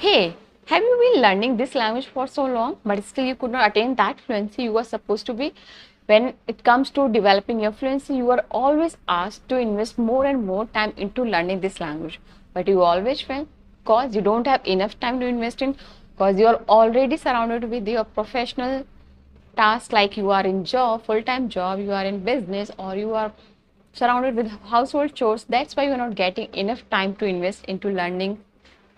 Hey, have you been learning this language for so long, but still you could not attain that fluency you are supposed to be? When it comes to developing your fluency, you are always asked to invest more and more time into learning this language, but you always fail because you don't have enough time to invest in, because you are already surrounded with your professional tasks, like you are in job, full-time job, you are in business, or you are surrounded with household chores. That's why you are not getting enough time to invest into learning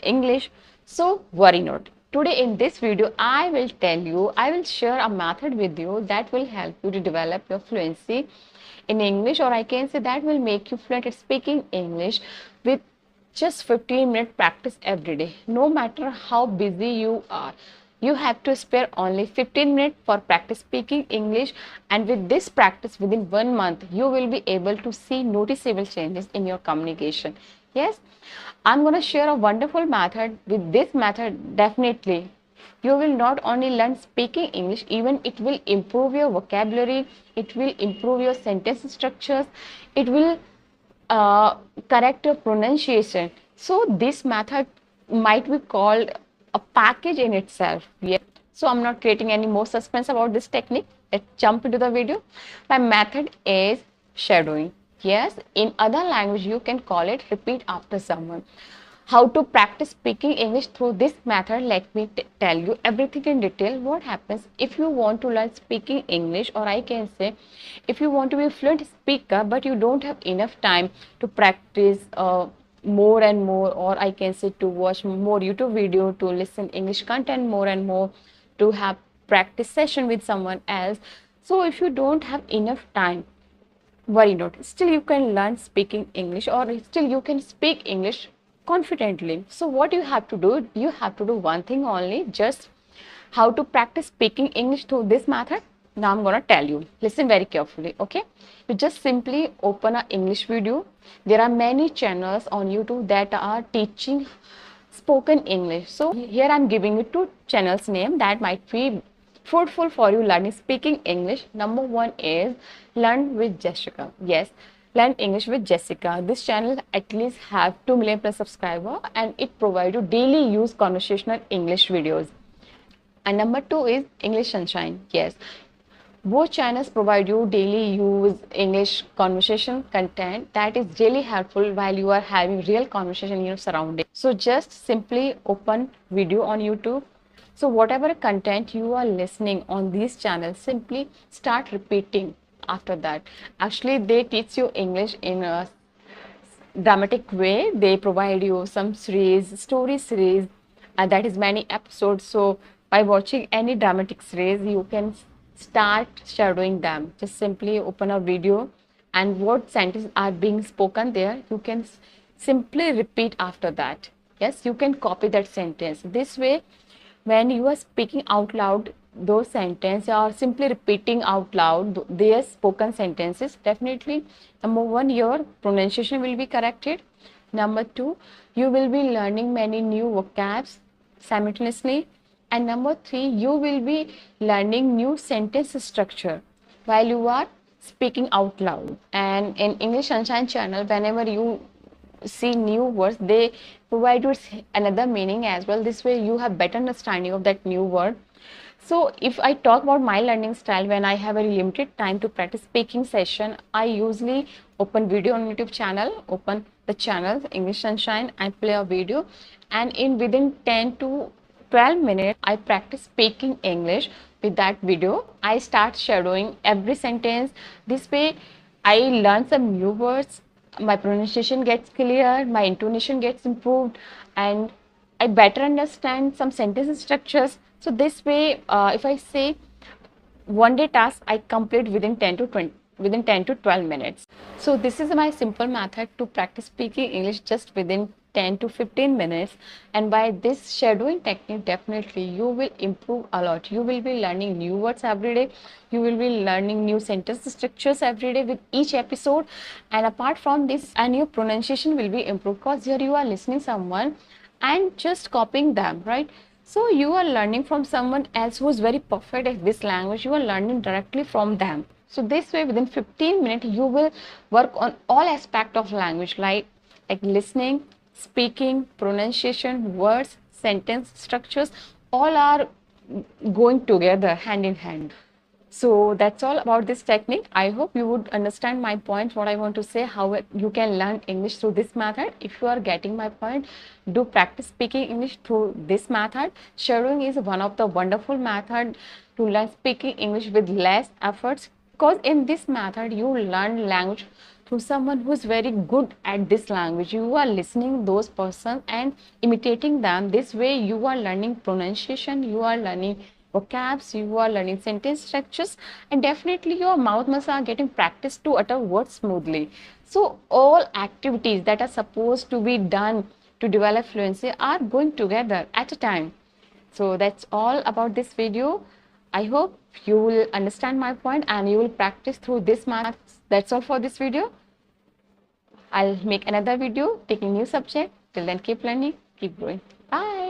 English. So worry not. Today in this video, I will share a method with you that will help you to develop your fluency in English, or I can say that will make you fluent at speaking English with just 15-minute practice every day. No matter how busy you are, you have to spare only 15 minutes for practice speaking English, and with this practice within 1 month, you will be able to see noticeable changes in your communication. Yes, I'm going to share a wonderful method. With this method, definitely you will not only learn speaking English, even it will improve your vocabulary, it will improve your sentence structures, it will uh, correct your pronunciation. So this method might be called a package in itself. Yeah. So I'm not creating any more suspense about this technique. Let's jump into the video. My method is shadowing. Yes, in other language you can call it repeat after someone. How to practice speaking English through this method? Let me tell you everything in detail. What happens if you want to learn speaking English, or I can say if you want to be a fluent speaker but you don't have enough time to practice more and more, or I can say to watch more YouTube video, to listen English content more and more, to have practice session with someone else. So if you don't have enough time, worry not, still you can learn speaking English, or still you can speak English confidently. So what you have to do, you have to do one thing only, just how to practice speaking English through this method. Now I'm going to tell you, listen very carefully. Okay, you just simply open an English video. There are many channels on YouTube that are teaching spoken English. So here I'm giving you two channels name that might be fruitful for you learning speaking English. Number one is Learn with Jessica. Yes, Learn English with Jessica. This channel at least have 2 million plus subscriber, and it provides you daily use conversational English videos. And number two is English Sunshine. Yes, both channels provide you daily use English conversation content that is really helpful while you are having real conversation in your surroundings. So just simply open video on YouTube. So whatever content you are listening on these channels, simply start repeating after that. Actually, they teach you English in a dramatic way. They provide you some series, story series, and that is many episodes. So by watching any dramatic series, you can start shadowing them. Just simply open a video, and what sentences are being spoken there, you can simply repeat after that. Yes, you can copy that sentence. This way, when you are speaking out loud those sentences, or simply repeating out loud their spoken sentences, definitely number one, your pronunciation will be corrected. Number two, you will be learning many new vocabs simultaneously. And number three, you will be learning new sentence structure while you are speaking out loud. And in English Sunshine channel, whenever you see new words, they provide you another meaning as well. This way you have better understanding of that new word. So if I talk about my learning style, when I have a limited time to practice speaking session, I usually open video on YouTube channel, open the channel English Sunshine, and play a video, and in within 10 to 12 minutes I practice speaking English with that video. I start shadowing every sentence. This way I learn some new words, my pronunciation gets clear, my intonation gets improved, and I better understand some sentence structures. So this way, if I say one day task, I complete within 10 to 20, within 10 to 12 minutes. So this is my simple method to practice speaking English just within 10 to 15 minutes. And by this shadowing technique, definitely you will improve a lot. You will be learning new words every day. You will be learning new sentence structures every day with each episode. And apart from this, and your pronunciation will be improved, because here you are listening someone and just copying them, right? So you are learning from someone else who is very perfect at this language. You are learning directly from them. So this way, within 15 minutes, you will work on all aspect of language, like listening, speaking, pronunciation, words, sentence structures, all are going together hand in hand. So that's all about this technique. I hope you would understand my point, what I want to say, how you can learn English through this method. If you are getting my point, do practice speaking English through this method. Shadowing is one of the wonderful method to learn speaking English with less efforts, because in this method you learn language through someone who is very good at this language. You are listening those persons and imitating them. This way you are learning pronunciation, you are learning vocabs, you are learning sentence structures, and definitely your mouth muscles are getting practice to utter words smoothly. So all activities that are supposed to be done to develop fluency are going together at a time. So that's all about this video. I hope you will understand my point and you will practice through this math. That's all for this video. I'll make another video taking new subject. Till then, keep learning, keep growing. Bye.